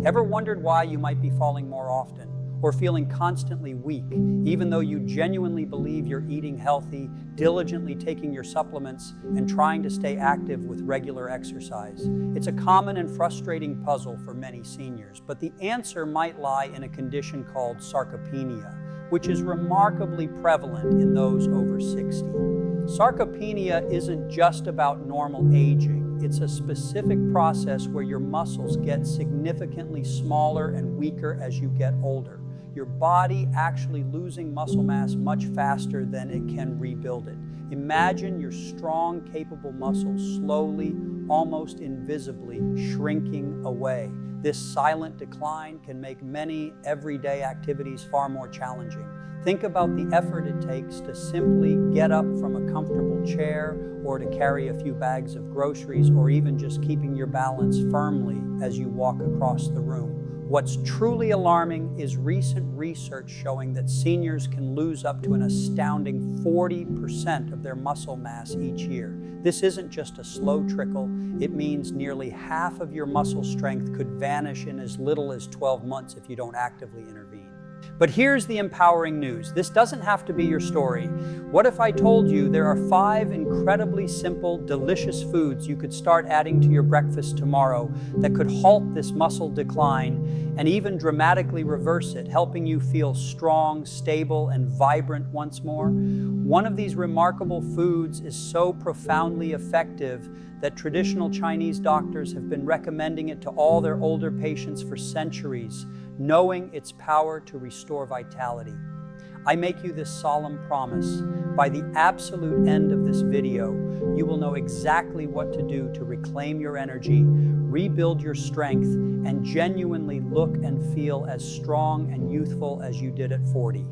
Ever wondered why you might be falling more often or feeling constantly weak, even though you genuinely believe you're eating healthy, diligently taking your supplements, and trying to stay active with regular exercise? It's a common and frustrating puzzle for many seniors, but the answer might lie in a condition called sarcopenia, which is remarkably prevalent in those over 60. Sarcopenia isn't just about normal aging. It's a specific process where your muscles get significantly smaller and weaker as you get older. Your body actually losing muscle mass much faster than it can rebuild it. Imagine your strong, capable muscles slowly, almost invisibly, shrinking away. This silent decline can make many everyday activities far more challenging. Think about the effort it takes to simply get up from a comfortable chair or to carry a few bags of groceries or even just keeping your balance firmly as you walk across the room. What's truly alarming is recent research showing that seniors can lose up to an astounding 40% of their muscle mass each year. This isn't just a slow trickle. It means nearly half of your muscle strength could vanish in as little as 12 months if you don't actively intervene. But here's the empowering news. This doesn't have to be your story. What if I told you there are 5 incredibly simple, delicious foods you could start adding to your breakfast tomorrow that could halt this muscle decline and even dramatically reverse it, helping you feel strong, stable, and vibrant once more? One of these remarkable foods is so profoundly effective that traditional Chinese doctors have been recommending it to all their older patients for centuries, knowing its power to restore vitality. I make you this solemn promise. By the absolute end of this video, you will know exactly what to do to reclaim your energy, rebuild your strength, and genuinely look and feel as strong and youthful as you did at 40.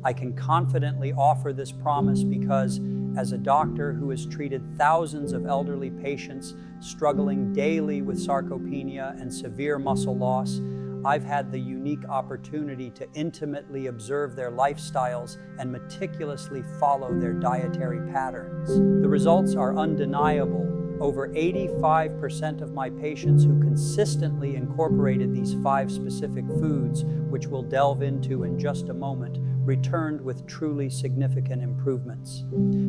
I can confidently offer this promise because, as a doctor who has treated thousands of elderly patients struggling daily with sarcopenia and severe muscle loss, I've had the unique opportunity to intimately observe their lifestyles and meticulously follow their dietary patterns. The results are undeniable. Over 85% of my patients who consistently incorporated these 5 specific foods, which we'll delve into in just a moment, returned with truly significant improvements.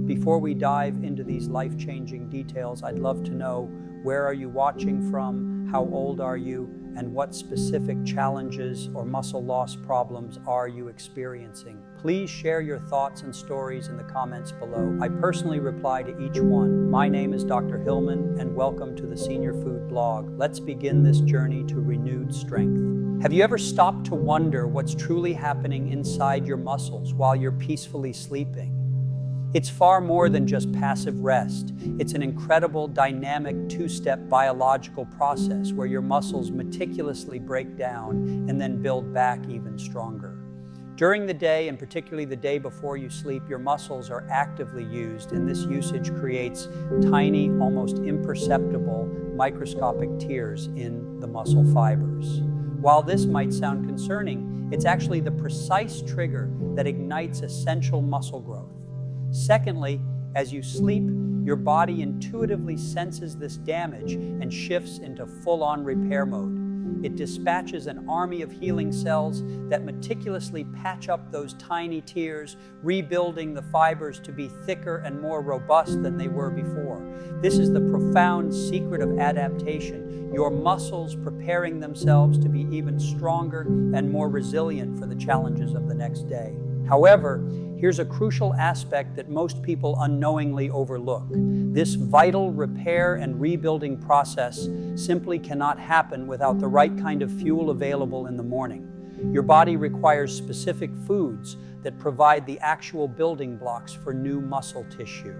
Before we dive into these life-changing details, I'd love to know, where are you watching from? How old are you? And what specific challenges or muscle loss problems are you experiencing? Please share your thoughts and stories in the comments below. I personally reply to each one. My name is Dr. Hillman, and welcome to the Senior Food Blog. Let's begin this journey to renewed strength. Have you ever stopped to wonder what's truly happening inside your muscles while you're peacefully sleeping? It's far more than just passive rest. It's an incredible, dynamic, 2-step biological process where your muscles meticulously break down and then build back even stronger. During the day, and particularly the day before you sleep, your muscles are actively used, and this usage creates tiny, almost imperceptible, microscopic tears in the muscle fibers. While this might sound concerning, it's actually the precise trigger that ignites essential muscle growth. Secondly, as you sleep, your body intuitively senses this damage and shifts into full-on repair mode. It dispatches an army of healing cells that meticulously patch up those tiny tears, rebuilding the fibers to be thicker and more robust than they were before. This is the profound secret of adaptation, your muscles preparing themselves to be even stronger and more resilient for the challenges of the next day. However, here's a crucial aspect that most people unknowingly overlook. This vital repair and rebuilding process simply cannot happen without the right kind of fuel available in the morning. Your body requires specific foods that provide the actual building blocks for new muscle tissue.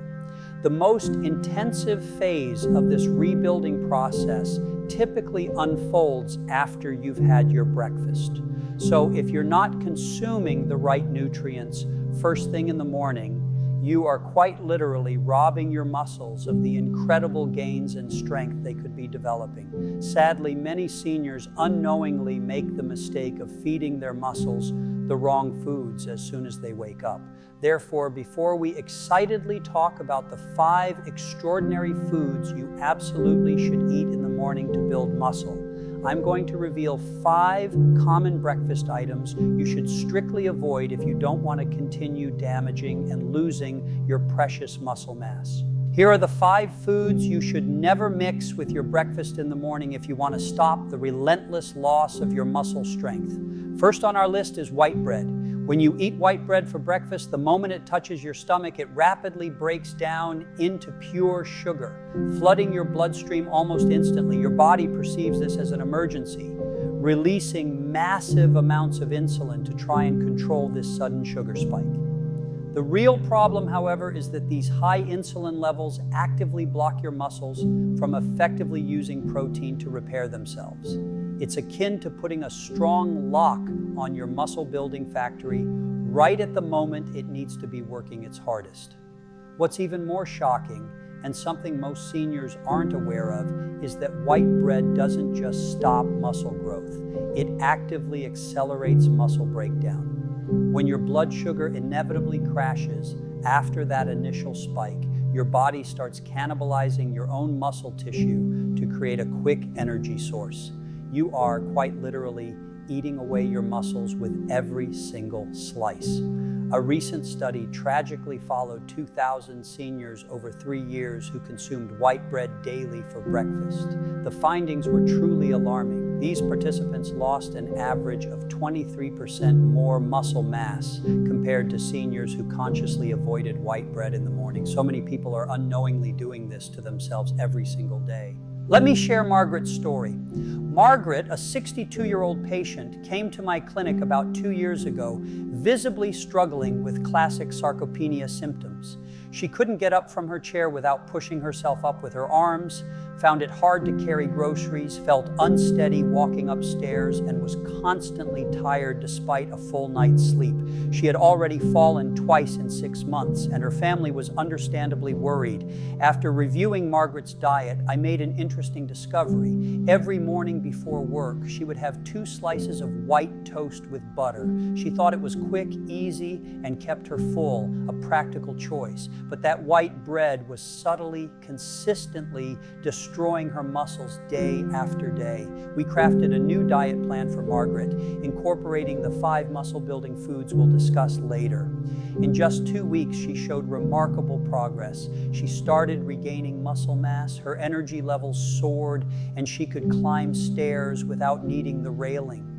The most intensive phase of this rebuilding process typically unfolds after you've had your breakfast. So if you're not consuming the right nutrients first thing in the morning, you are quite literally robbing your muscles of the incredible gains in strength they could be developing. Sadly, many seniors unknowingly make the mistake of feeding their muscles the wrong foods as soon as they wake up. Therefore, before we excitedly talk about the 5 extraordinary foods you absolutely should eat in the morning to build muscle, I'm going to reveal 5 common breakfast items you should strictly avoid if you don't want to continue damaging and losing your precious muscle mass. Here are the 5 foods you should never mix with your breakfast in the morning if you want to stop the relentless loss of your muscle strength. First on our list is white bread. When you eat white bread for breakfast, the moment it touches your stomach, it rapidly breaks down into pure sugar, flooding your bloodstream almost instantly. Your body perceives this as an emergency, releasing massive amounts of insulin to try and control this sudden sugar spike. The real problem, however, is that these high insulin levels actively block your muscles from effectively using protein to repair themselves. It's akin to putting a strong lock on your muscle-building factory right at the moment it needs to be working its hardest. What's even more shocking, and something most seniors aren't aware of, is that white bread doesn't just stop muscle growth. It actively accelerates muscle breakdown. When your blood sugar inevitably crashes after that initial spike, your body starts cannibalizing your own muscle tissue to create a quick energy source. You are quite literally eating away your muscles with every single slice. A recent study tragically followed 2,000 seniors over 3 years who consumed white bread daily for breakfast. The findings were truly alarming. These participants lost an average of 23% more muscle mass compared to seniors who consciously avoided white bread in the morning. So many people are unknowingly doing this to themselves every single day. Let me share Margaret's story. Margaret, a 62-year-old patient, came to my clinic about 2 years ago, visibly struggling with classic sarcopenia symptoms. She couldn't get up from her chair without pushing herself up with her arms, found it hard to carry groceries, felt unsteady walking upstairs, and was constantly tired despite a full night's sleep. She had already fallen twice in 6 months, and her family was understandably worried. After reviewing Margaret's diet, I made an interesting discovery. Every morning before work, she would have 2 slices of white toast with butter. She thought it was quick, easy, and kept her full, a practical choice. But that white bread was subtly, consistently destroying her muscles day after day. We crafted a new diet plan for Margaret, incorporating the 5 muscle-building foods we'll discuss later. In just 2 weeks, she showed remarkable progress. She started regaining muscle mass, her energy levels soared, and she could climb stairs without needing the railing.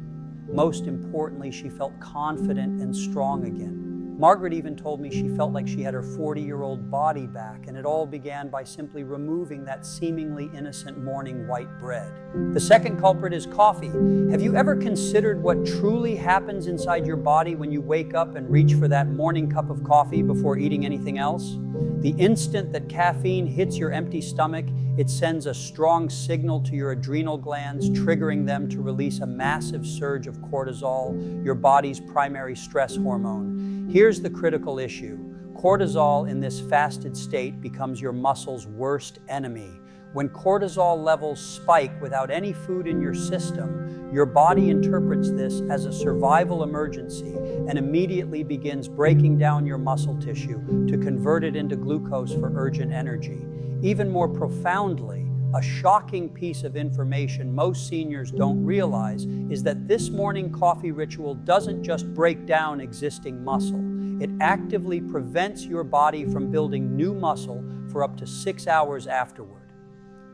Most importantly, she felt confident and strong again. Margaret even told me she felt like she had her 40-year-old body back, and it all began by simply removing that seemingly innocent morning white bread. The second culprit is coffee. Have you ever considered what truly happens inside your body when you wake up and reach for that morning cup of coffee before eating anything else? The instant that caffeine hits your empty stomach, it sends a strong signal to your adrenal glands, triggering them to release a massive surge of cortisol, your body's primary stress hormone. Here's the critical issue. Cortisol in this fasted state becomes your muscle's worst enemy. When cortisol levels spike without any food in your system, your body interprets this as a survival emergency and immediately begins breaking down your muscle tissue to convert it into glucose for urgent energy. Even more profoundly, a shocking piece of information most seniors don't realize is that this morning coffee ritual doesn't just break down existing muscle. It actively prevents your body from building new muscle for up to 6 hours afterward.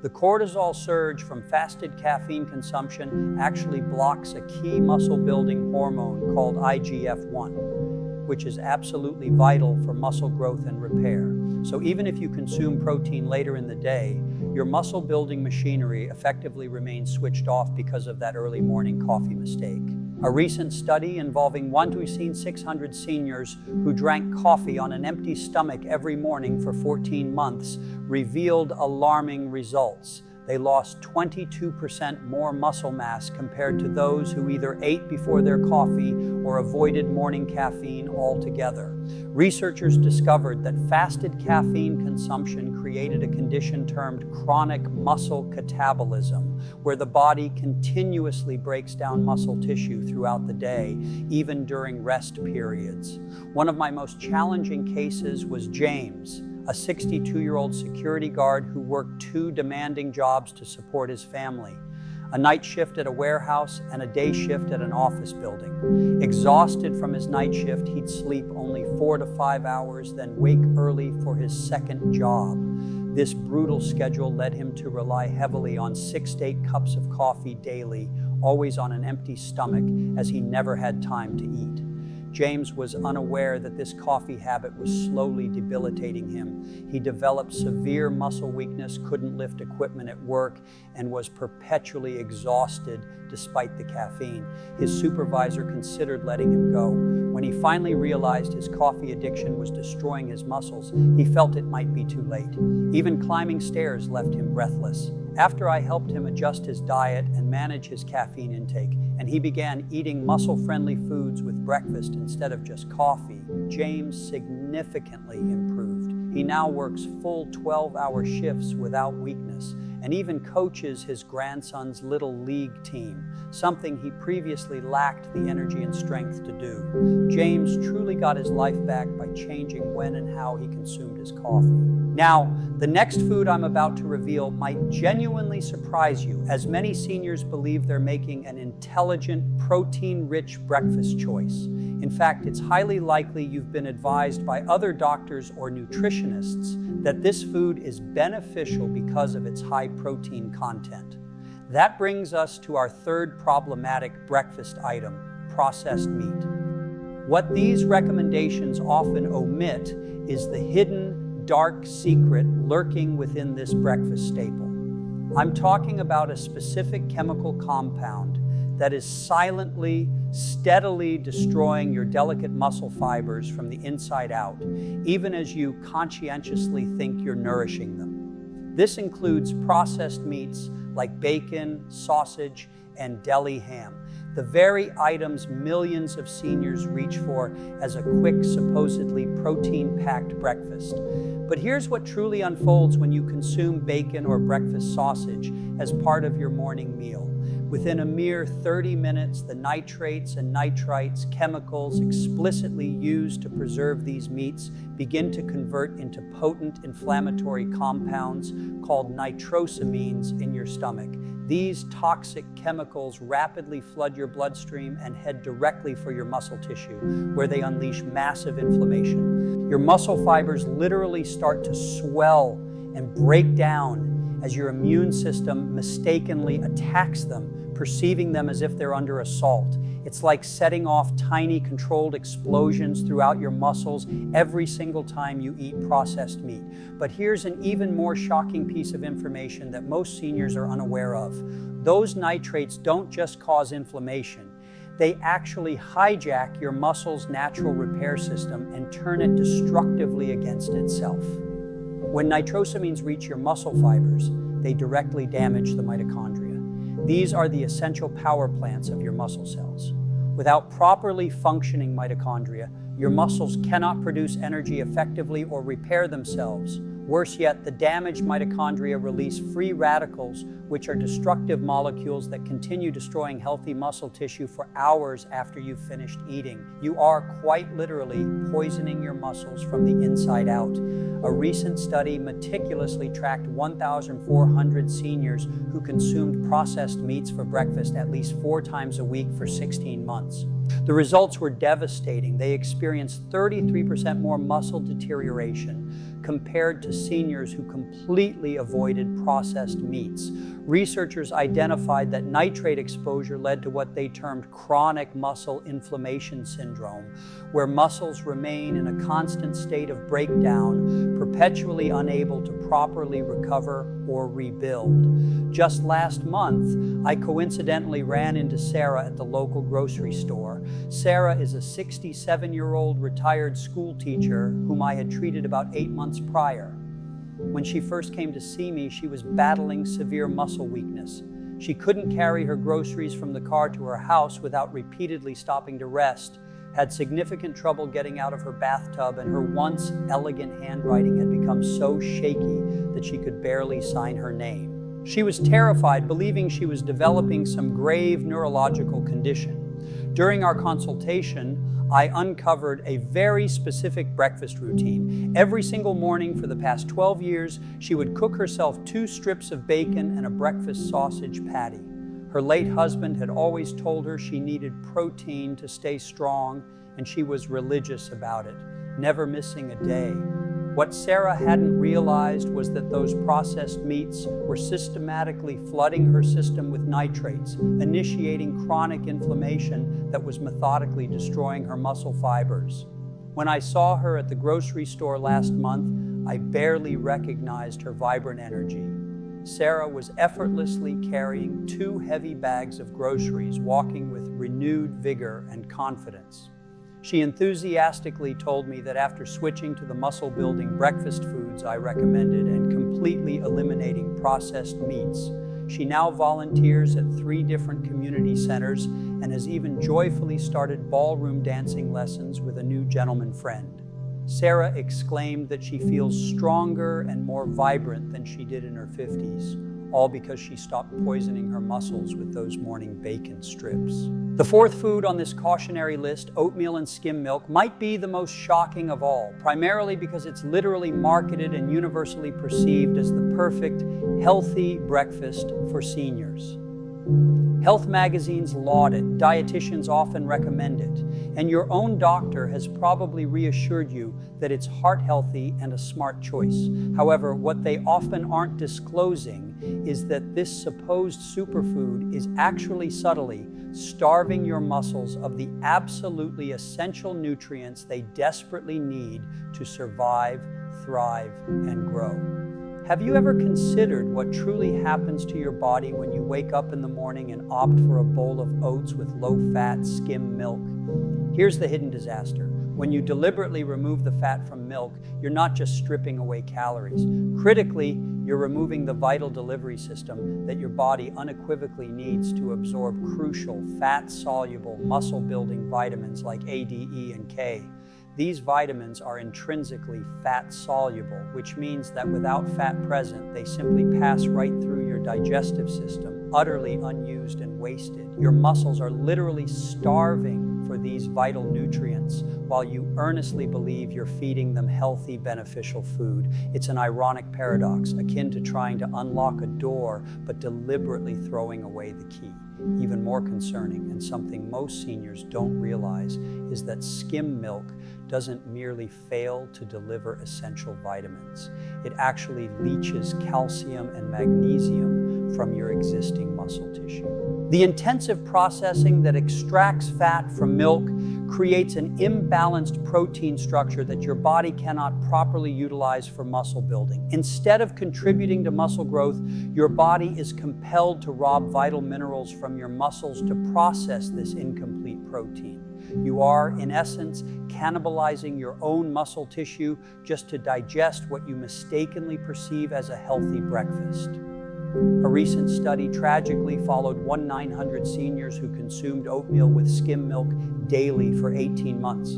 The cortisol surge from fasted caffeine consumption actually blocks a key muscle-building hormone called IGF-1, which is absolutely vital for muscle growth and repair. So even if you consume protein later in the day, your muscle-building machinery effectively remains switched off because of that early morning coffee mistake. A recent study involving 600 seniors who drank coffee on an empty stomach every morning for 14 months revealed alarming results. They lost 22% more muscle mass compared to those who either ate before their coffee or avoided morning caffeine altogether. Researchers discovered that fasted caffeine consumption created a condition termed chronic muscle catabolism, where the body continuously breaks down muscle tissue throughout the day, even during rest periods. One of my most challenging cases was James, a 62-year-old security guard who worked 2 demanding jobs to support his family. a night shift at a warehouse, and a day shift at an office building. Exhausted from his night shift, he'd sleep only 4 to 5 hours, then wake early for his second job. This brutal schedule led him to rely heavily on 6 to 8 cups of coffee daily, always on an empty stomach, as he never had time to eat. James was unaware that this coffee habit was slowly debilitating him. He developed severe muscle weakness, couldn't lift equipment at work, and was perpetually exhausted despite the caffeine. His supervisor considered letting him go. When he finally realized his coffee addiction was destroying his muscles, he felt it might be too late. Even climbing stairs left him breathless. After I helped him adjust his diet and manage his caffeine intake, and he began eating muscle-friendly foods with breakfast instead of just coffee, James significantly improved. He now works full 12-hour shifts without weakness, and even coaches his grandson's little league team, something he previously lacked the energy and strength to do. James truly got his life back by changing when and how he consumed his coffee. Now, the next food I'm about to reveal might genuinely surprise you, as many seniors believe they're making an intelligent, protein-rich breakfast choice. In fact, it's highly likely you've been advised by other doctors or nutritionists that this food is beneficial because of its high protein content. That brings us to our third problematic breakfast item, processed meat. What these recommendations often omit is the hidden, dark secret lurking within this breakfast staple. I'm talking about a specific chemical compound that is silently, steadily destroying your delicate muscle fibers from the inside out, even as you conscientiously think you're nourishing them. This includes processed meats like bacon, sausage, and deli ham, the very items millions of seniors reach for as a quick, supposedly protein-packed breakfast. But here's what truly unfolds when you consume bacon or breakfast sausage as part of your morning meal. Within a mere 30 minutes, the nitrates and nitrites, chemicals explicitly used to preserve these meats, begin to convert into potent inflammatory compounds called nitrosamines in your stomach. These toxic chemicals rapidly flood your bloodstream and head directly for your muscle tissue, where they unleash massive inflammation. Your muscle fibers literally start to swell and break down as your immune system mistakenly attacks them, perceiving them as if they're under assault. It's like setting off tiny controlled explosions throughout your muscles every single time you eat processed meat. But here's an even more shocking piece of information that most seniors are unaware of. Those nitrates don't just cause inflammation. They actually hijack your muscle's natural repair system and turn it destructively against itself. When nitrosamines reach your muscle fibers, they directly damage the mitochondria. These are the essential power plants of your muscle cells. Without properly functioning mitochondria, your muscles cannot produce energy effectively or repair themselves. Worse yet, the damaged mitochondria release free radicals, which are destructive molecules that continue destroying healthy muscle tissue for hours after you've finished eating. You are quite literally poisoning your muscles from the inside out. A recent study meticulously tracked 1,400 seniors who consumed processed meats for breakfast at least 4 times a week for 16 months. The results were devastating. They experienced 33% more muscle deterioration compared to seniors who completely avoided processed meats. Researchers identified that nitrate exposure led to what they termed chronic muscle inflammation syndrome, where muscles remain in a constant state of breakdown, perpetually unable to properly recover or rebuild. Just last month, I coincidentally ran into Sarah at the local grocery store. Sarah is a 67-year-old retired school teacher whom I had treated about 8 months prior. When she first came to see me, she was battling severe muscle weakness. She couldn't carry her groceries from the car to her house without repeatedly stopping to rest, had significant trouble getting out of her bathtub, and her once elegant handwriting had become so shaky that she could barely sign her name. She was terrified, believing she was developing some grave neurological condition. During our consultation, I uncovered a very specific breakfast routine. Every single morning for the past 12 years, she would cook herself 2 strips of bacon and a breakfast sausage patty. Her late husband had always told her she needed protein to stay strong, and she was religious about it, never missing a day. What Sarah hadn't realized was that those processed meats were systematically flooding her system with nitrates, initiating chronic inflammation that was methodically destroying her muscle fibers. When I saw her at the grocery store last month, I barely recognized her vibrant energy. Sarah was effortlessly carrying 2 heavy bags of groceries, walking with renewed vigor and confidence. She enthusiastically told me that after switching to the muscle-building breakfast foods I recommended and completely eliminating processed meats, she now volunteers at 3 different community centers and has even joyfully started ballroom dancing lessons with a new gentleman friend. Sarah exclaimed that she feels stronger and more vibrant than she did in her 50s, all because she stopped poisoning her muscles with those morning bacon strips. The 4th food on this cautionary list, oatmeal and skim milk, might be the most shocking of all, primarily because it's literally marketed and universally perceived as the perfect, healthy breakfast for seniors. Health magazines laud it, dietitians often recommend it, and your own doctor has probably reassured you that it's heart healthy and a smart choice. However, what they often aren't disclosing is that this supposed superfood is actually subtly starving your muscles of the absolutely essential nutrients they desperately need to survive, thrive, and grow. Have you ever considered what truly happens to your body when you wake up in the morning and opt for a bowl of oats with low-fat skim milk? Here's the hidden disaster. When you deliberately remove the fat from milk, you're not just stripping away calories. Critically, you're removing the vital delivery system that your body unequivocally needs to absorb crucial, fat-soluble, muscle-building vitamins like A, D, E, and K. These vitamins are intrinsically fat-soluble, which means that without fat present, they simply pass right through your digestive system, utterly unused and wasted. Your muscles are literally starving for these vital nutrients while you earnestly believe you're feeding them healthy, beneficial food. It's an ironic paradox, akin to trying to unlock a door but deliberately throwing away the key. Even more concerning, and something most seniors don't realize, is that skim milk doesn't merely fail to deliver essential vitamins. It actually leaches calcium and magnesium from your existing muscle tissue. The intensive processing that extracts fat from milk creates an imbalanced protein structure that your body cannot properly utilize for muscle building. Instead of contributing to muscle growth, your body is compelled to rob vital minerals from your muscles to process this incomplete protein. You are, in essence, cannibalizing your own muscle tissue just to digest what you mistakenly perceive as a healthy breakfast. A recent study tragically followed 900 seniors who consumed oatmeal with skim milk daily for 18 months.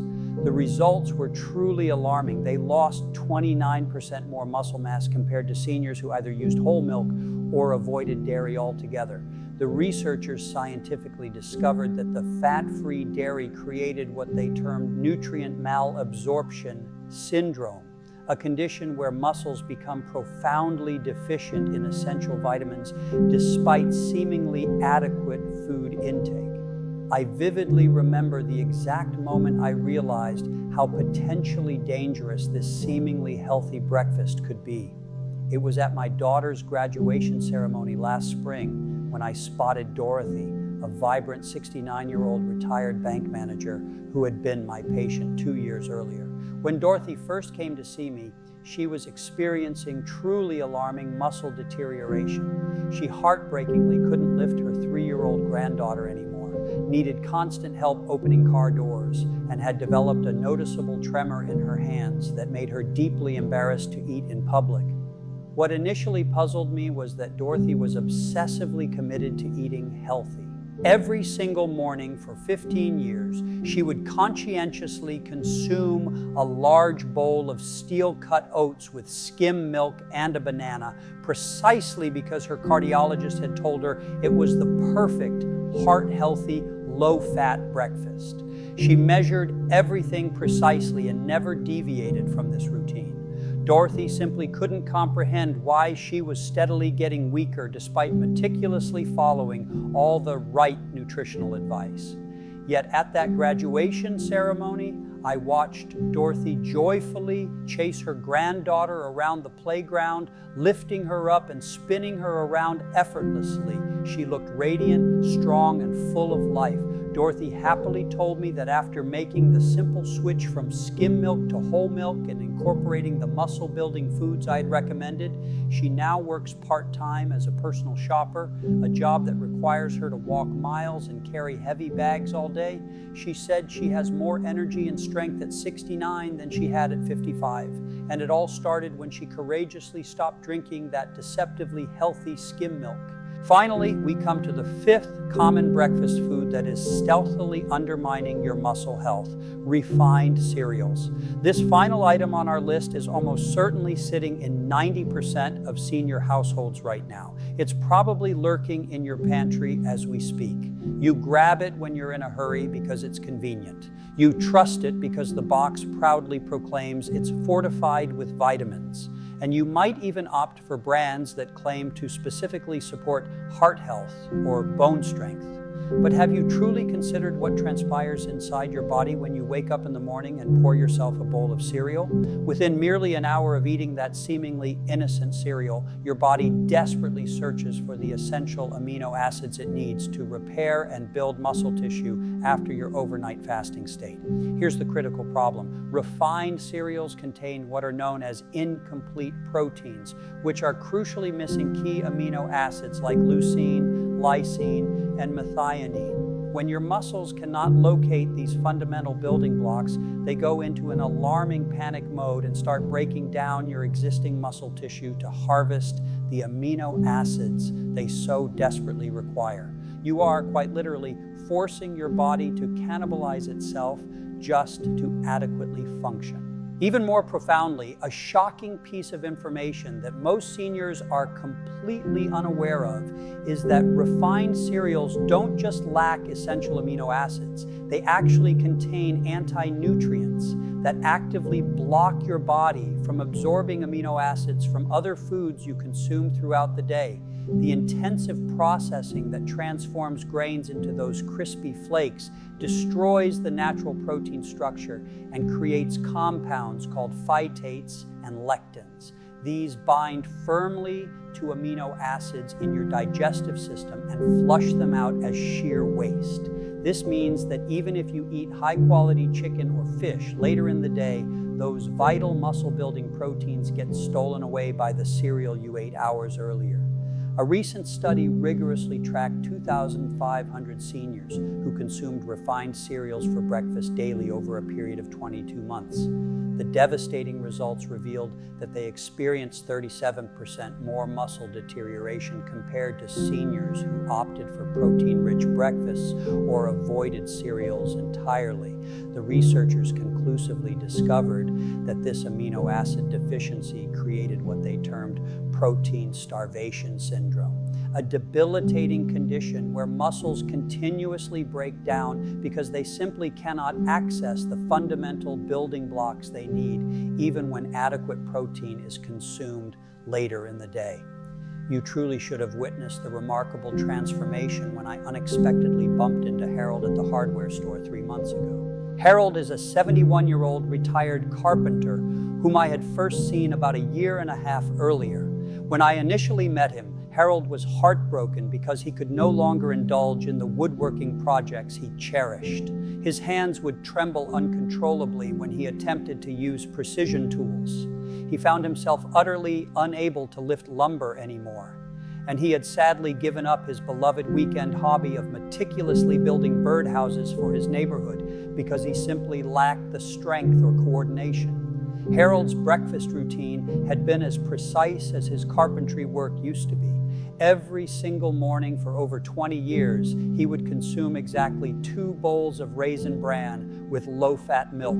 The results were truly alarming. They lost 29% more muscle mass compared to seniors who either used whole milk or avoided dairy altogether. The researchers scientifically discovered that the fat-free dairy created what they termed nutrient malabsorption syndrome, a condition where muscles become profoundly deficient in essential vitamins despite seemingly adequate food intake. I vividly remember the exact moment I realized how potentially dangerous this seemingly healthy breakfast could be. It was at my daughter's graduation ceremony last spring when I spotted Dorothy, a vibrant 69-year-old retired bank manager who had been my patient 2 years earlier. When Dorothy first came to see me, she was experiencing truly alarming muscle deterioration. She heartbreakingly couldn't lift her 3-year-old granddaughter anymore, needed constant help opening car doors, and had developed a noticeable tremor in her hands that made her deeply embarrassed to eat in public. What initially puzzled me was that Dorothy was obsessively committed to eating healthy. Every single morning for 15 years, she would conscientiously consume a large bowl of steel-cut oats with skim milk and a banana, precisely because her cardiologist had told her it was the perfect, heart-healthy, low-fat breakfast. She measured everything precisely and never deviated from this routine. Dorothy simply couldn't comprehend why she was steadily getting weaker despite meticulously following all the right nutritional advice. Yet at that graduation ceremony, I watched Dorothy joyfully chase her granddaughter around the playground, lifting her up and spinning her around effortlessly. She looked radiant, strong, and full of life. Dorothy happily told me that after making the simple switch from skim milk to whole milk and incorporating the muscle-building foods I'd recommended, she now works part-time as a personal shopper, a job that requires her to walk miles and carry heavy bags all day. She said she has more energy and strength at 69 than she had at 55, and it all started when she courageously stopped drinking that deceptively healthy skim milk. Finally, we come to the fifth common breakfast food that is stealthily undermining your muscle health: refined cereals. This final item on our list is almost certainly sitting in 90% of senior households right now. It's probably lurking in your pantry as we speak. You grab it when you're in a hurry because it's convenient. You trust it because the box proudly proclaims it's fortified with vitamins. And you might even opt for brands that claim to specifically support heart health or bone strength. But have you truly considered what transpires inside your body when you wake up in the morning and pour yourself a bowl of cereal? Within merely an hour of eating that seemingly innocent cereal, your body desperately searches for the essential amino acids it needs to repair and build muscle tissue after your overnight fasting state. Here's the critical problem. Refined cereals contain what are known as incomplete proteins, which are crucially missing key amino acids like leucine, lysine, and methionine. When your muscles cannot locate these fundamental building blocks, they go into an alarming panic mode and start breaking down your existing muscle tissue to harvest the amino acids they so desperately require. You are, quite literally, forcing your body to cannibalize itself just to adequately function. Even more profoundly, a shocking piece of information that most seniors are completely unaware of is that refined cereals don't just lack essential amino acids. They actually contain anti-nutrients that actively block your body from absorbing amino acids from other foods you consume throughout the day. The intensive processing that transforms grains into those crispy flakes destroys the natural protein structure and creates compounds called phytates and lectins. These bind firmly to amino acids in your digestive system and flush them out as sheer waste. This means that even if you eat high-quality chicken or fish later in the day, those vital muscle-building proteins get stolen away by the cereal you ate hours earlier. A recent study rigorously tracked 2,500 seniors who consumed refined cereals for breakfast daily over a period of 22 months. The devastating results revealed that they experienced 37% more muscle deterioration compared to seniors who opted for protein-rich breakfasts or avoided cereals entirely. The researchers conclusively discovered that this amino acid deficiency created what they termed protein starvation syndrome, a debilitating condition where muscles continuously break down because they simply cannot access the fundamental building blocks they need, even when adequate protein is consumed later in the day. You truly should have witnessed the remarkable transformation when I unexpectedly bumped into Harold at the hardware store 3 months ago. Harold is a 71-year-old retired carpenter whom I had first seen about a year and a half earlier. When I initially met him, Harold was heartbroken because he could no longer indulge in the woodworking projects he cherished. His hands would tremble uncontrollably when he attempted to use precision tools. He found himself utterly unable to lift lumber anymore, and he had sadly given up his beloved weekend hobby of meticulously building birdhouses for his neighborhood because he simply lacked the strength or coordination. Harold's breakfast routine had been as precise as his carpentry work used to be. Every single morning for over 20 years, he would consume exactly 2 bowls of raisin bran with low-fat milk,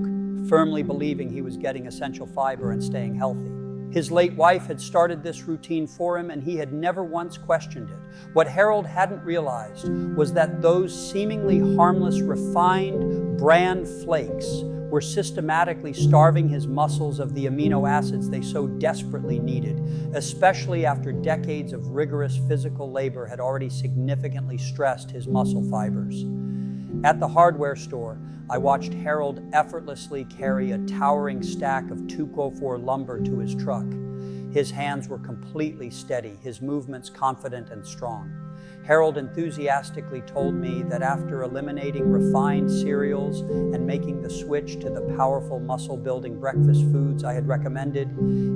firmly believing he was getting essential fiber and staying healthy. His late wife had started this routine for him, and he had never once questioned it. What Harold hadn't realized was that those seemingly harmless refined bran flakes were systematically starving his muscles of the amino acids they so desperately needed, especially after decades of rigorous physical labor had already significantly stressed his muscle fibers. At the hardware store, I watched Harold effortlessly carry a towering stack of 2x4 lumber to his truck. His hands were completely steady, his movements confident and strong. Harold enthusiastically told me that after eliminating refined cereals and making the switch to the powerful muscle-building breakfast foods I had recommended,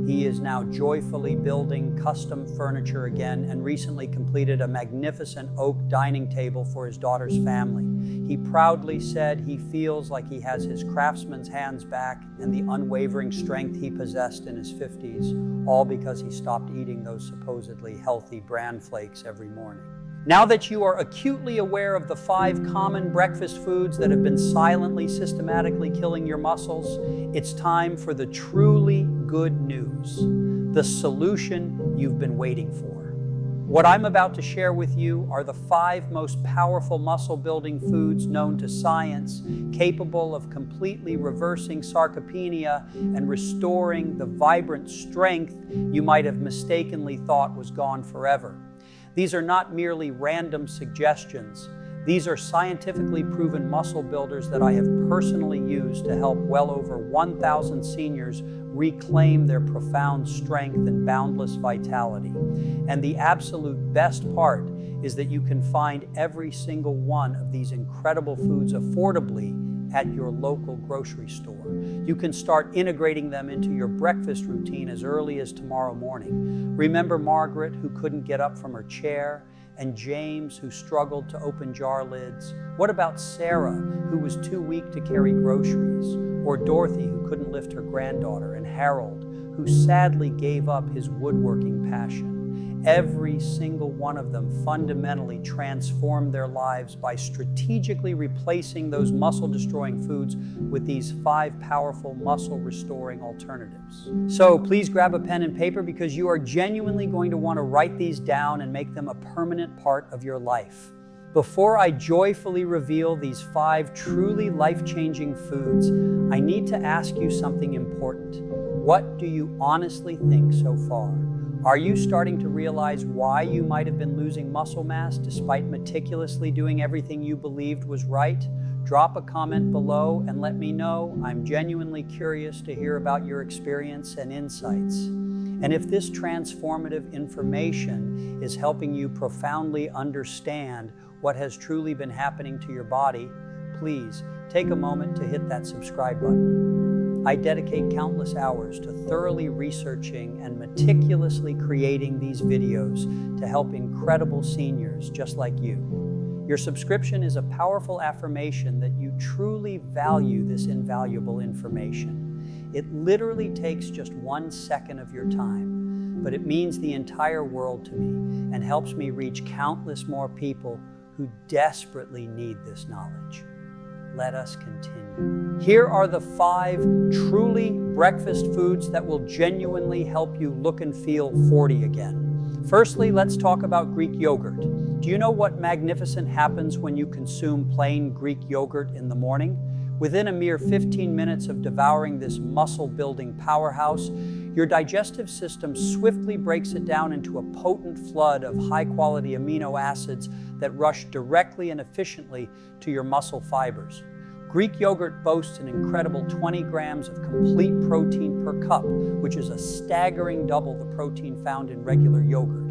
he is now joyfully building custom furniture again and recently completed a magnificent oak dining table for his daughter's family. He proudly said he feels like he has his craftsman's hands back and the unwavering strength he possessed in his 50s, all because he stopped eating those supposedly healthy bran flakes every morning. Now that you are acutely aware of the 5 common breakfast foods that have been silently, systematically killing your muscles, it's time for the truly good news, the solution you've been waiting for. What I'm about to share with you are the 5 most powerful muscle-building foods known to science, capable of completely reversing sarcopenia and restoring the vibrant strength you might have mistakenly thought was gone forever. These are not merely random suggestions. These are scientifically proven muscle builders that I have personally used to help well over 1,000 seniors reclaim their profound strength and boundless vitality. And the absolute best part is that you can find every single one of these incredible foods affordably at your local grocery store. You can start integrating them into your breakfast routine as early as tomorrow morning. Remember Margaret, who couldn't get up from her chair, and James, who struggled to open jar lids? What about Sarah, who was too weak to carry groceries? Or Dorothy, who couldn't lift her granddaughter? And Harold, who sadly gave up his woodworking passion? Every single one of them fundamentally transformed their lives by strategically replacing those muscle-destroying foods with these 5 powerful muscle-restoring alternatives. So please grab a pen and paper because you are genuinely going to want to write these down and make them a permanent part of your life. Before I joyfully reveal these 5 truly life-changing foods, I need to ask you something important. What do you honestly think so far? Are you starting to realize why you might have been losing muscle mass despite meticulously doing everything you believed was right? Drop a comment below and let me know. I'm genuinely curious to hear about your experience and insights. And if this transformative information is helping you profoundly understand what has truly been happening to your body, please take a moment to hit that subscribe button. I dedicate countless hours to thoroughly researching and meticulously creating these videos to help incredible seniors just like you. Your subscription is a powerful affirmation that you truly value this invaluable information. It literally takes just 1 second of your time, but it means the entire world to me and helps me reach countless more people who desperately need this knowledge. Let us continue. Here are the 5 truly breakfast foods that will genuinely help you look and feel 40 again. Firstly, let's talk about Greek yogurt. Do you know what magnificent happens when you consume plain Greek yogurt in the morning? Within a mere 15 minutes of devouring this muscle-building powerhouse, your digestive system swiftly breaks it down into a potent flood of high-quality amino acids that rush directly and efficiently to your muscle fibers. Greek yogurt boasts an incredible 20 grams of complete protein per cup, which is a staggering double the protein found in regular yogurt.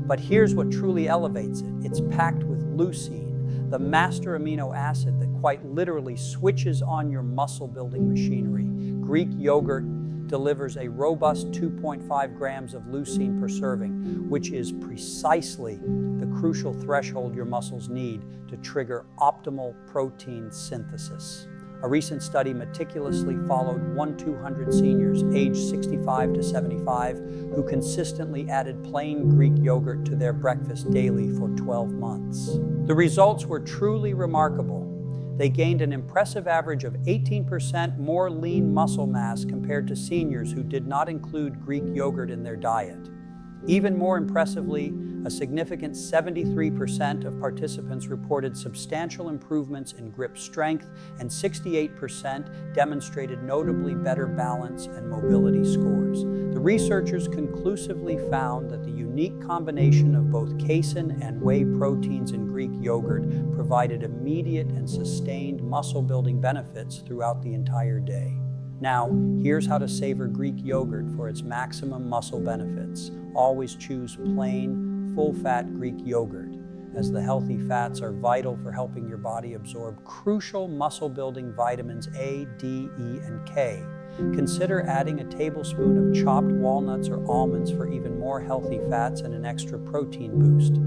But here's what truly elevates it. It's packed with leucine, the master amino acid that quite literally switches on your muscle-building machinery. Greek yogurt delivers a robust 2.5 grams of leucine per serving, which is precisely the crucial threshold your muscles need to trigger optimal protein synthesis. A recent study meticulously followed 200 seniors aged 65 to 75 who consistently added plain Greek yogurt to their breakfast daily for 12 months. The results were truly remarkable. They gained an impressive average of 18% more lean muscle mass compared to seniors who did not include Greek yogurt in their diet. Even more impressively, A significant 73% of participants reported substantial improvements in grip strength, and 68% demonstrated notably better balance and mobility scores. The researchers conclusively found that the unique combination of both casein and whey proteins in Greek yogurt provided immediate and sustained muscle-building benefits throughout the entire day. Now, here's how to savor Greek yogurt for its maximum muscle benefits. Always choose plain, full-fat Greek yogurt, as the healthy fats are vital for helping your body absorb crucial muscle-building vitamins A, D, E, and K. Consider adding a tablespoon of chopped walnuts or almonds for even more healthy fats and an extra protein boost.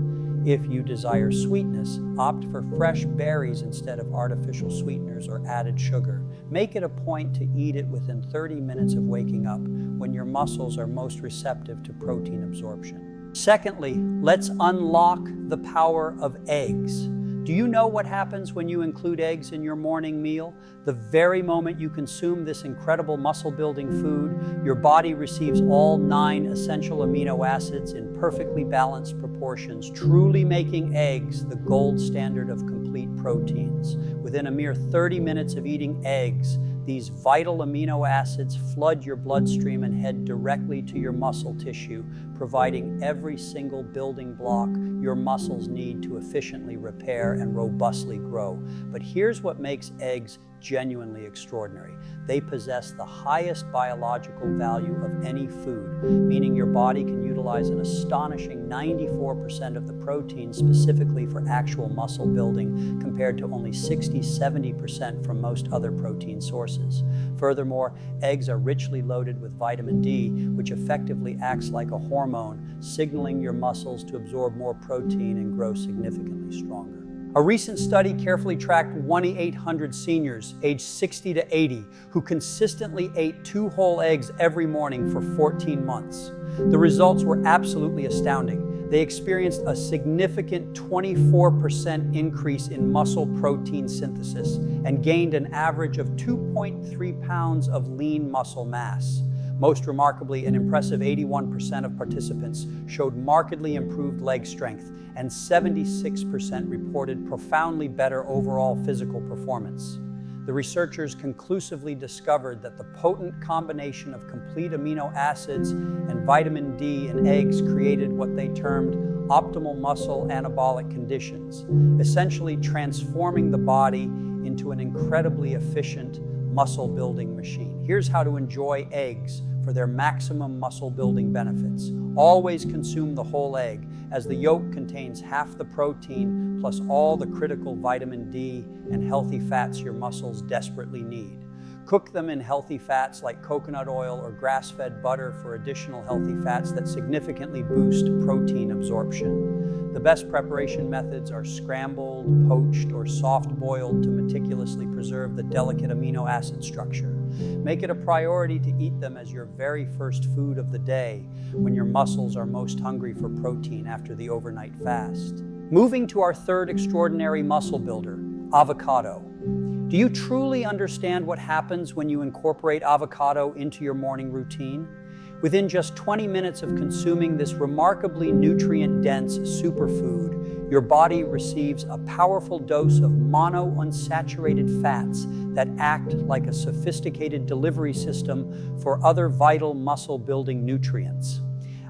If you desire sweetness, opt for fresh berries instead of artificial sweeteners or added sugar. Make it a point to eat it within 30 minutes of waking up, when your muscles are most receptive to protein absorption. Secondly, let's unlock the power of eggs. Do you know what happens when you include eggs in your morning meal? The very moment you consume this incredible muscle-building food, your body receives all 9 essential amino acids in perfectly balanced proportions, truly making eggs the gold standard of complete proteins. Within a mere 30 minutes of eating eggs, these vital amino acids flood your bloodstream and head directly to your muscle tissue, providing every single building block your muscles need to efficiently repair and robustly grow. But here's what makes eggs genuinely extraordinary. They possess the highest biological value of any food, meaning your body can utilize an astonishing 94% of the protein specifically for actual muscle building, compared to only 60–70% from most other protein sources. Furthermore, eggs are richly loaded with vitamin D, which effectively acts like a hormone, signaling your muscles to absorb more protein and grow significantly stronger. A recent study carefully tracked 1,800 seniors aged 60 to 80 who consistently ate 2 whole eggs every morning for 14 months. The results were absolutely astounding. They experienced a significant 24% increase in muscle protein synthesis and gained an average of 2.3 pounds of lean muscle mass. Most remarkably, an impressive 81% of participants showed markedly improved leg strength, and 76% reported profoundly better overall physical performance. The researchers conclusively discovered that the potent combination of complete amino acids and vitamin D in eggs created what they termed optimal muscle anabolic conditions, essentially transforming the body into an incredibly efficient muscle-building machine. Here's how to enjoy eggs for their maximum muscle-building benefits. Always consume the whole egg, as the yolk contains half the protein plus all the critical vitamin D and healthy fats your muscles desperately need. Cook them in healthy fats like coconut oil or grass-fed butter for additional healthy fats that significantly boost protein absorption. The best preparation methods are scrambled, poached, or soft-boiled to meticulously preserve the delicate amino acid structure. Make it a priority to eat them as your very first food of the day, when your muscles are most hungry for protein after the overnight fast. Moving to our third extraordinary muscle builder, avocado. Do you truly understand what happens when you incorporate avocado into your morning routine? Within just 20 minutes of consuming this remarkably nutrient-dense superfood, your body receives a powerful dose of monounsaturated fats that act like a sophisticated delivery system for other vital muscle-building nutrients.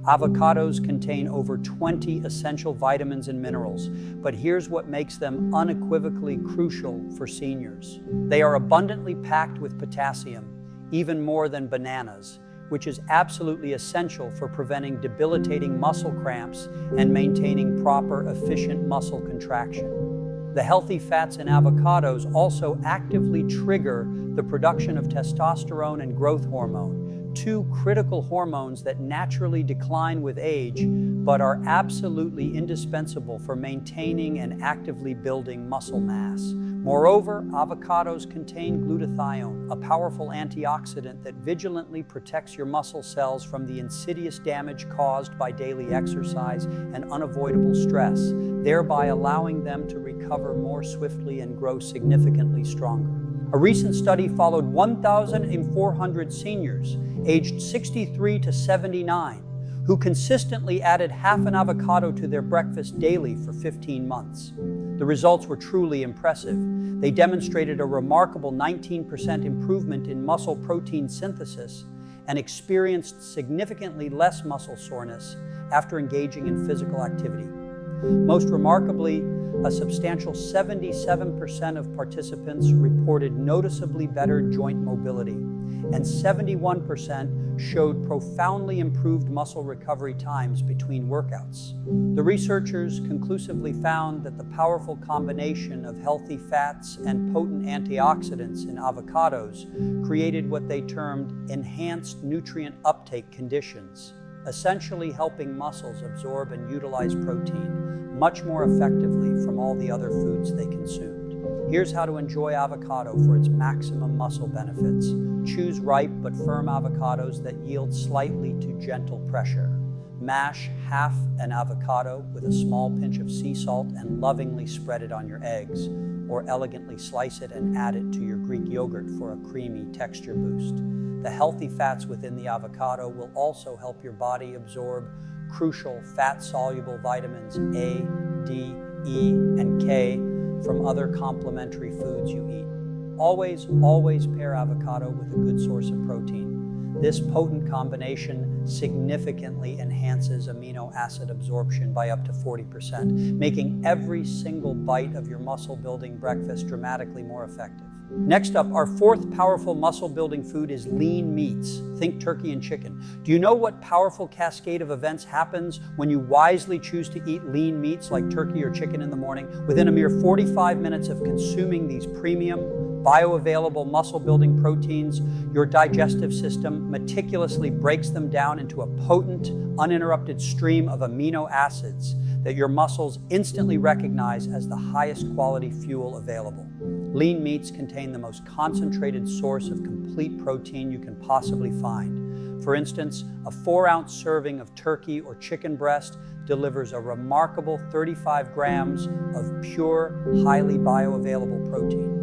Avocados contain over 20 essential vitamins and minerals, but here's what makes them unequivocally crucial for seniors. They are abundantly packed with potassium, even more than bananas, which is absolutely essential for preventing debilitating muscle cramps and maintaining proper, efficient muscle contraction. The healthy fats in avocados also actively trigger the production of testosterone and growth hormone, 2 critical hormones that naturally decline with age, but are absolutely indispensable for maintaining and actively building muscle mass. Moreover, avocados contain glutathione, a powerful antioxidant that vigilantly protects your muscle cells from the insidious damage caused by daily exercise and unavoidable stress, thereby allowing them to recover more swiftly and grow significantly stronger. A recent study followed 1,400 seniors aged 63 to 79 who consistently added half an avocado to their breakfast daily for 15 months. The results were truly impressive. They demonstrated a remarkable 19% improvement in muscle protein synthesis and experienced significantly less muscle soreness after engaging in physical activity. Most remarkably, a substantial 77% of participants reported noticeably better joint mobility, and 71% showed profoundly improved muscle recovery times between workouts. The researchers conclusively found that the powerful combination of healthy fats and potent antioxidants in avocados created what they termed enhanced nutrient uptake conditions, essentially helping muscles absorb and utilize protein much more effectively from all the other foods they consumed. Here's how to enjoy avocado for its maximum muscle benefits. Choose ripe but firm avocados that yield slightly to gentle pressure. Mash half an avocado with a small pinch of sea salt and lovingly spread it on your eggs, or elegantly slice it and add it to your Greek yogurt for a creamy texture boost. The healthy fats within the avocado will also help your body absorb crucial fat-soluble vitamins A, D, E, and K from other complementary foods you eat. Always pair avocado with a good source of protein. This potent combination significantly enhances amino acid absorption by up to 40%, making every single bite of your muscle-building breakfast dramatically more effective. Next up, our fourth powerful muscle-building food is lean meats. Think turkey and chicken. Do you know what powerful cascade of events happens when you wisely choose to eat lean meats like turkey or chicken in the morning? Within a mere 45 minutes of consuming these premium, bioavailable muscle-building proteins, your digestive system meticulously breaks them down into a potent, uninterrupted stream of amino acids that your muscles instantly recognize as the highest quality fuel available. Lean meats contain the most concentrated source of complete protein you can possibly find. For instance, a 4-ounce serving of turkey or chicken breast delivers a remarkable 35 grams of pure, highly bioavailable protein.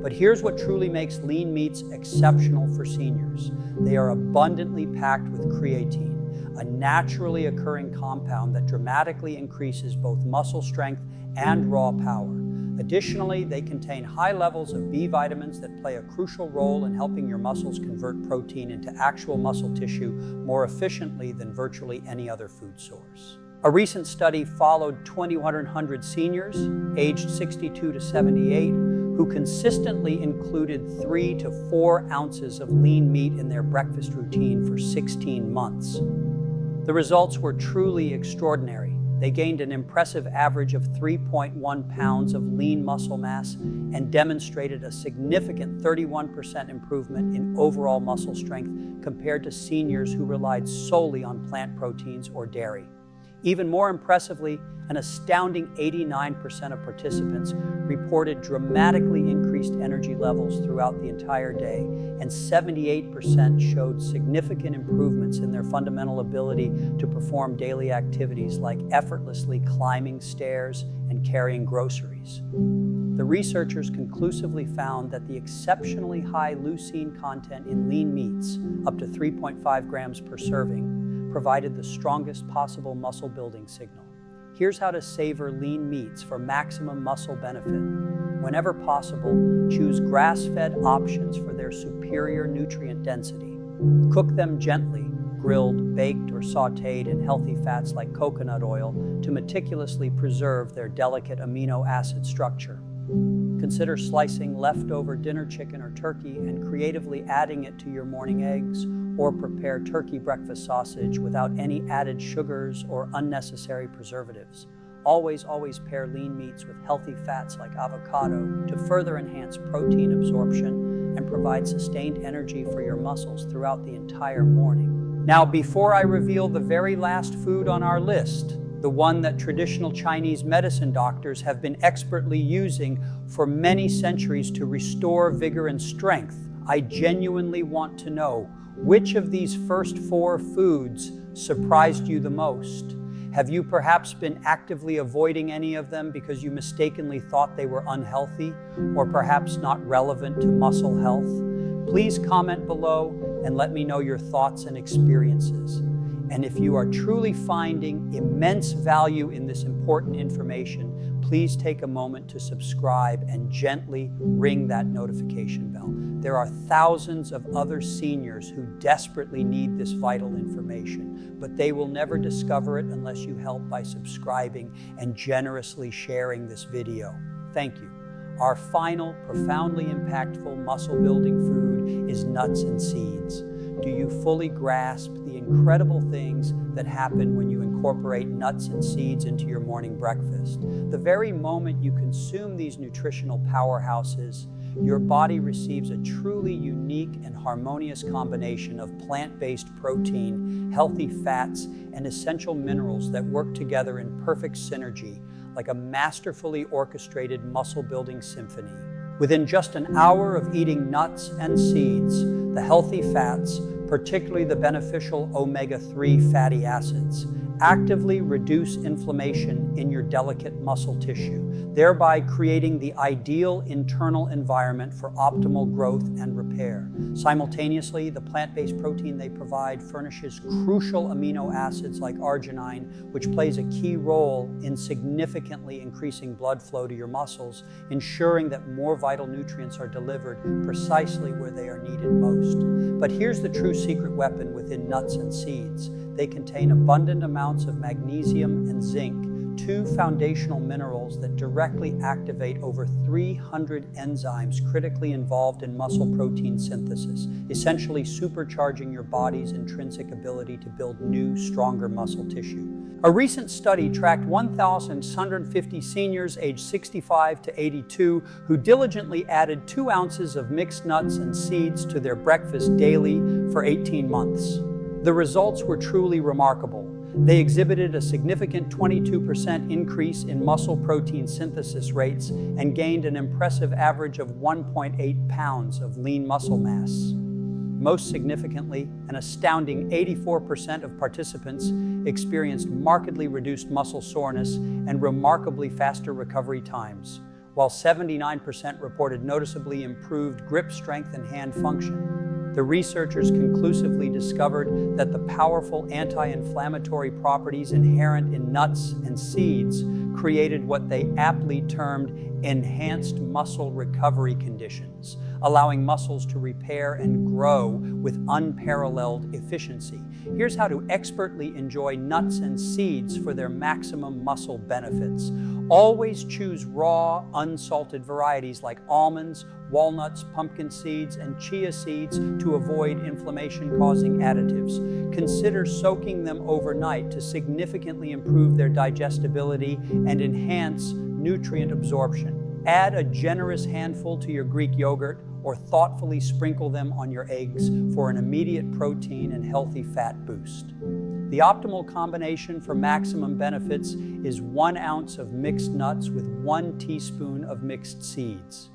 But here's what truly makes lean meats exceptional for seniors. They are abundantly packed with creatine, a naturally occurring compound that dramatically increases both muscle strength and raw power. Additionally, they contain high levels of B vitamins that play a crucial role in helping your muscles convert protein into actual muscle tissue more efficiently than virtually any other food source. A recent study followed 2,100 seniors aged 62 to 78 who consistently included 3 to 4 ounces of lean meat in their breakfast routine for 16 months. The results were truly extraordinary. They gained an impressive average of 3.1 pounds of lean muscle mass and demonstrated a significant 31% improvement in overall muscle strength compared to seniors who relied solely on plant proteins or dairy. Even more impressively, an astounding 89% of participants reported dramatically increased energy levels throughout the entire day, and 78% showed significant improvements in their fundamental ability to perform daily activities like effortlessly climbing stairs and carrying groceries. The researchers conclusively found that the exceptionally high leucine content in lean meats, up to 3.5 grams per serving, provided the strongest possible muscle building signal. Here's how to savor lean meats for maximum muscle benefit. Whenever possible, choose grass-fed options for their superior nutrient density. Cook them gently, grilled, baked, or sautéed in healthy fats like coconut oil to meticulously preserve their delicate amino acid structure. Consider slicing leftover dinner chicken or turkey and creatively adding it to your morning eggs, or prepare turkey breakfast sausage without any added sugars or unnecessary preservatives. Always pair lean meats with healthy fats like avocado to further enhance protein absorption and provide sustained energy for your muscles throughout the entire morning. Now, before I reveal the very last food on our list, the one that traditional Chinese medicine doctors have been expertly using for many centuries to restore vigor and strength, I genuinely want to know, which of these first 4 foods surprised you the most? Have you perhaps been actively avoiding any of them because you mistakenly thought they were unhealthy or perhaps not relevant to muscle health? Please comment below and let me know your thoughts and experiences. And if you are truly finding immense value in this important information, please take a moment to subscribe and gently ring that notification bell. There are thousands of other seniors who desperately need this vital information, but they will never discover it unless you help by subscribing and generously sharing this video. Thank you. Our final, profoundly impactful muscle-building food is nuts and seeds. Do you fully grasp the incredible things that happen when you incorporate nuts and seeds into your morning breakfast? The very moment you consume these nutritional powerhouses, your body receives a truly unique and harmonious combination of plant-based protein, healthy fats, and essential minerals that work together in perfect synergy, like a masterfully orchestrated muscle-building symphony. Within just an hour of eating nuts and seeds, the healthy fats, particularly the beneficial omega-3 fatty acids, actively reduce inflammation in your delicate muscle tissue, thereby creating the ideal internal environment for optimal growth and repair. Simultaneously, the plant-based protein they provide furnishes crucial amino acids like arginine, which plays a key role in significantly increasing blood flow to your muscles, ensuring that more vital nutrients are delivered precisely where they are needed most. But here's the true secret weapon within nuts and seeds. They contain abundant amounts of magnesium and zinc, two foundational minerals that directly activate over 300 enzymes critically involved in muscle protein synthesis, essentially supercharging your body's intrinsic ability to build new, stronger muscle tissue. A recent study tracked 1,150 seniors aged 65 to 82 who diligently added 2 ounces of mixed nuts and seeds to their breakfast daily for 18 months. The results were truly remarkable. They exhibited a significant 22% increase in muscle protein synthesis rates and gained an impressive average of 1.8 pounds of lean muscle mass. Most significantly, an astounding 84% of participants experienced markedly reduced muscle soreness and remarkably faster recovery times, while 79% reported noticeably improved grip strength and hand function. The researchers conclusively discovered that the powerful anti-inflammatory properties inherent in nuts and seeds created what they aptly termed enhanced muscle recovery conditions, allowing muscles to repair and grow with unparalleled efficiency. Here's how to expertly enjoy nuts and seeds for their maximum muscle benefits. Always choose raw, unsalted varieties like almonds, walnuts, pumpkin seeds, and chia seeds to avoid inflammation-causing additives. Consider soaking them overnight to significantly improve their digestibility and enhance nutrient absorption. Add a generous handful to your Greek yogurt or thoughtfully sprinkle them on your eggs for an immediate protein and healthy fat boost. The optimal combination for maximum benefits is 1 ounce of mixed nuts with 1 teaspoon of mixed seeds.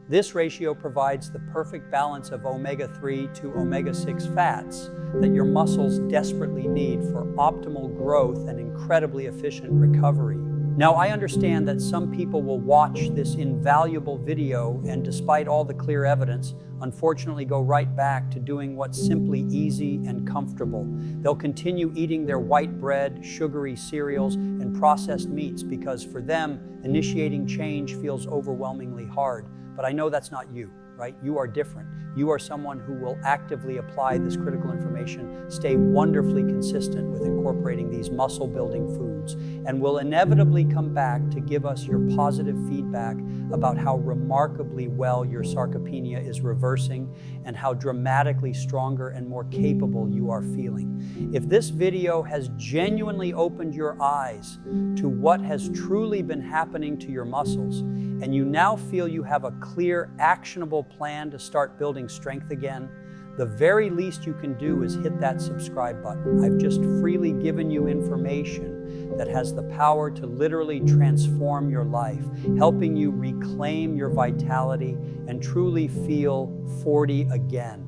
This ratio provides the perfect balance of omega-3 to omega-6 fats that your muscles desperately need for optimal growth and incredibly efficient recovery. Now, I understand that some people will watch this invaluable video and, despite all the clear evidence, unfortunately go right back to doing what's simply easy and comfortable. They'll continue eating their white bread, sugary cereals, and processed meats because for them, initiating change feels overwhelmingly hard. But I know that's not you, right? You are different. You are someone who will actively apply this critical information, stay wonderfully consistent with incorporating these muscle-building foods, and will inevitably come back to give us your positive feedback about how remarkably well your sarcopenia is reversing and how dramatically stronger and more capable you are feeling. If this video has genuinely opened your eyes to what has truly been happening to your muscles, and you now feel you have a clear, actionable plan to start building strength again, the very least you can do is hit that subscribe button. I've just freely given you information that has the power to literally transform your life, helping you reclaim your vitality and truly feel 40 again.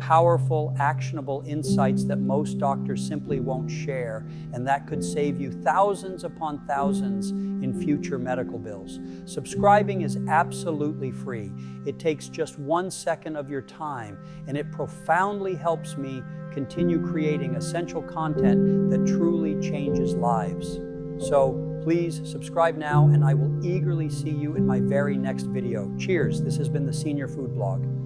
powerful, actionable insights that most doctors simply won't share, and that could save you thousands upon thousands in future medical bills. Subscribing is absolutely free. It takes just 1 second of your time, and it profoundly helps me continue creating essential content that truly changes lives. So please subscribe now, and I will eagerly see you in my very next video. Cheers. This has been the Senior Food Blog.